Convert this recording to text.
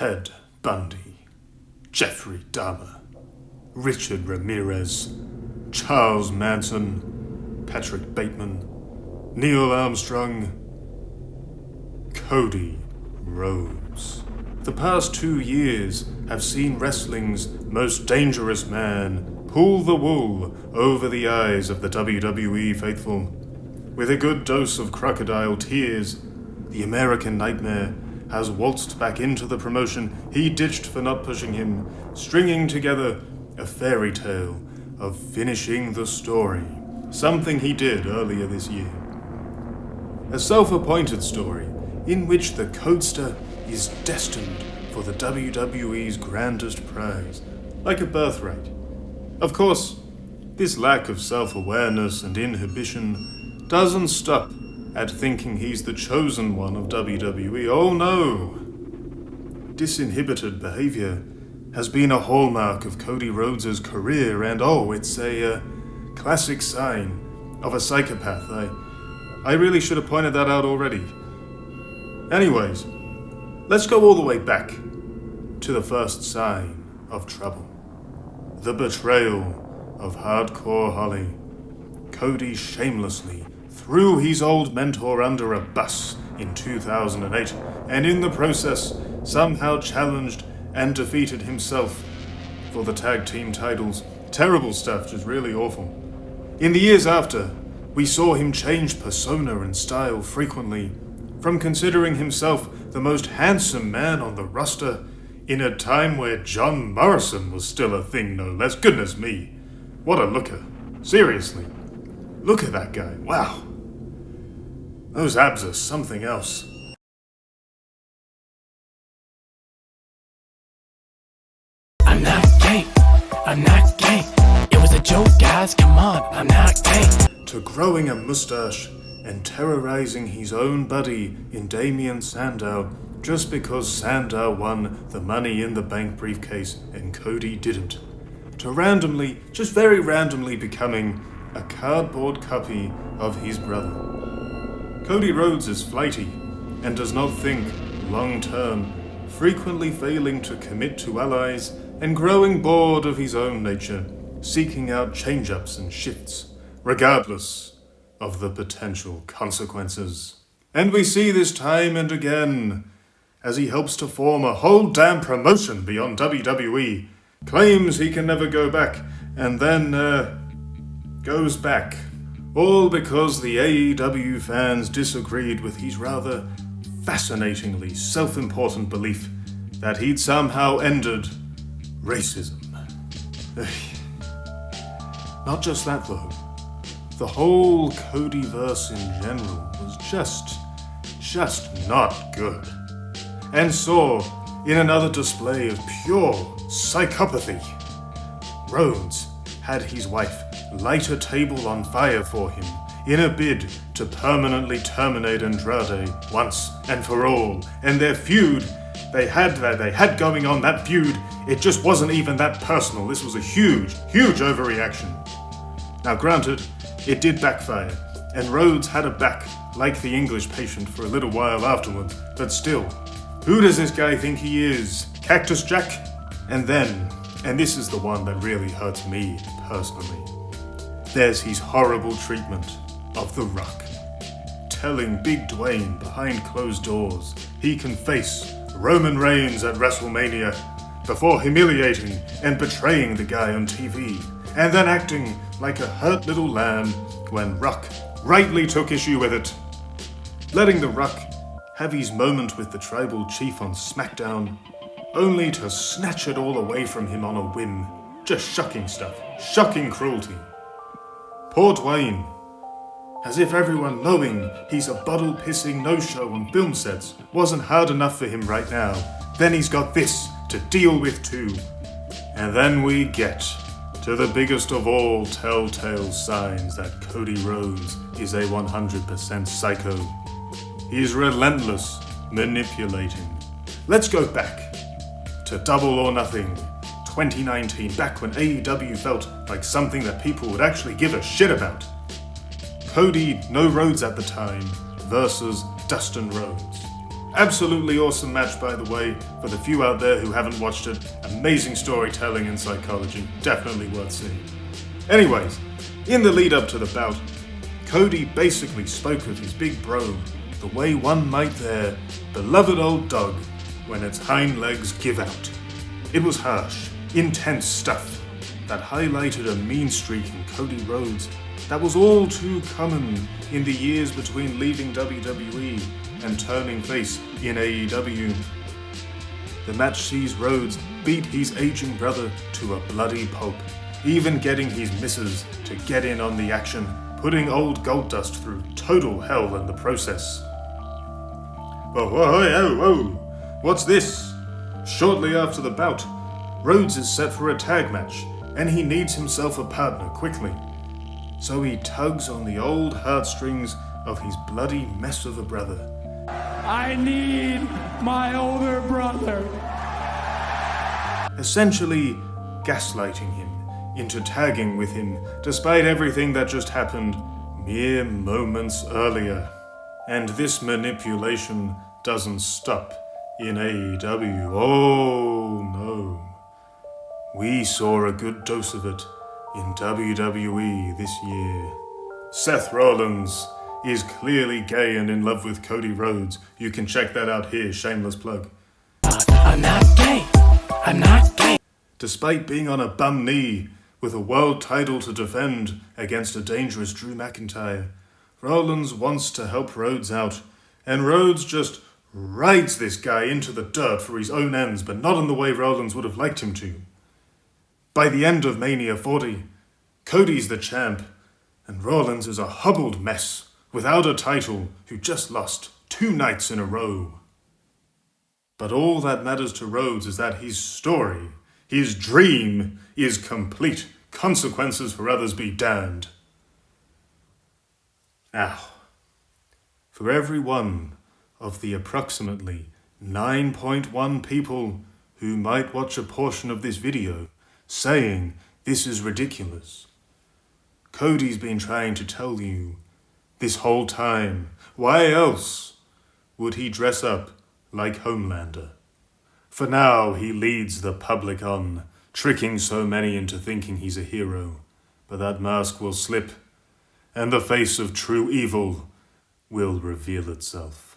Ted Bundy, Jeffrey Dahmer, Richard Ramirez, Charles Manson, Patrick Bateman, Neil Armstrong, Cody Rhodes. The past 2 years have seen wrestling's most dangerous man pull the wool over the eyes of the WWE faithful. With a good dose of crocodile tears, the American Nightmare has waltzed back into the promotion he ditched for not pushing him, stringing together a fairy tale of finishing the story, something he did earlier this year. A self-appointed story in which the codester is destined for the WWE's grandest prize, like a birthright. Of course, this lack of self-awareness and inhibition doesn't stop at thinking he's the chosen one of WWE. Oh no! Disinhibited behavior has been a hallmark of Cody Rhodes' career, and it's a classic sign of a psychopath. I really should have pointed that out already. Anyways, let's go all the way back to the first sign of trouble. The betrayal of Hardcore Holly. Cody shamelessly threw his old mentor under a bus in 2008, and in the process somehow challenged and defeated himself for the tag team titles. Terrible stuff, just really awful. In the years after, we saw him change persona and style frequently, from considering himself the most handsome man on the roster in a time where John Morrison was still a thing, no less. Goodness me, what a looker. Seriously, look at that guy. Wow. Those abs are something else. I'm not gay. I'm not gay. It was a joke, guys. Come on. I'm not gay. To growing a mustache and terrorizing his own buddy in Damien Sandow just because Sandow won the Money in the Bank briefcase and Cody didn't. To randomly, just very randomly becoming a cardboard copy of his brother. Cody Rhodes is flighty and does not think long-term, frequently failing to commit to allies and growing bored of his own nature, seeking out change-ups and shifts, regardless of the potential consequences. And we see this time and again as he helps to form a whole damn promotion beyond WWE, claims he can never go back, and then, goes back. All because the AEW fans disagreed with his rather fascinatingly self-important belief that he'd somehow ended racism. Not just that though. The whole Codyverse in general was just not good. And saw, in another display of pure psychopathy, Rhodes had his wife light a table on fire for him in a bid to permanently terminate Andrade once and for all. And their feud they had going on, that feud, it just wasn't even that personal. This was a huge overreaction. Now granted, it did backfire, and Rhodes had a back like the English patient for a little while afterward, but still, who does this guy think he is? Cactus Jack? And then, and this is the one that really hurts me personally, there's his horrible treatment of The Rock, telling Big Dwayne behind closed doors he can face Roman Reigns at WrestleMania before humiliating and betraying the guy on TV, and then acting like a hurt little lamb when Rock rightly took issue with it, letting The Rock have his moment with the tribal chief on SmackDown, only to snatch it all away from him on a whim. Just shocking stuff. Shocking cruelty. Poor Dwayne. As if everyone knowing he's a bottle-pissing no-show on film sets wasn't hard enough for him right now, then he's got this to deal with too. And then we get to the biggest of all telltale signs that Cody Rhodes is a 100% psycho. He's relentless, manipulating. Let's go back to Double or Nothing 2019, back when AEW felt like something that people would actually give a shit about. Cody, no Rhodes at the time, versus Dustin Rhodes. Absolutely awesome match, by the way, for the few out there who haven't watched it. Amazing storytelling and psychology, definitely worth seeing. Anyways, in the lead up to the bout, Cody basically spoke of his big bro the way one might their beloved old dog when its hind legs give out. It was harsh, intense stuff that highlighted a mean streak in Cody Rhodes that was all too common in the years between leaving WWE and turning face in AEW. The match sees Rhodes beat his aging brother to a bloody pulp, even getting his missus to get in on the action, putting old Goldust through total hell in the process. Whoa, what's this? Shortly after the bout, Rhodes is set for a tag match, and he needs himself a partner quickly. So he tugs on the old heartstrings of his bloody mess of a brother. I need my older brother. Essentially gaslighting him into tagging with him despite everything that just happened mere moments earlier. And this manipulation doesn't stop in AEW. Oh no. We saw a good dose of it in WWE this year. Seth Rollins is clearly gay and in love with Cody Rhodes. You can check that out here, shameless plug. I'm not gay. I'm not gay. Despite being on a bum knee with a world title to defend against a dangerous Drew McIntyre, Rollins wants to help Rhodes out, and Rhodes just rides this guy into the dirt for his own ends, but not in the way Rollins would have liked him to. By the end of Mania 40, Cody's the champ, and Rollins is a hobbled mess without a title who just lost 2 nights in a row. But all that matters to Rhodes is that his story, his dream, is complete. Consequences for others be damned. Now, for every one of the approximately 9.1 people who might watch a portion of this video saying this is ridiculous, Cody's been trying to tell you this whole time. Why else would he dress up like Homelander? For now, he leads the public on, tricking so many into thinking he's a hero. But that mask will slip, and the face of true evil will reveal itself.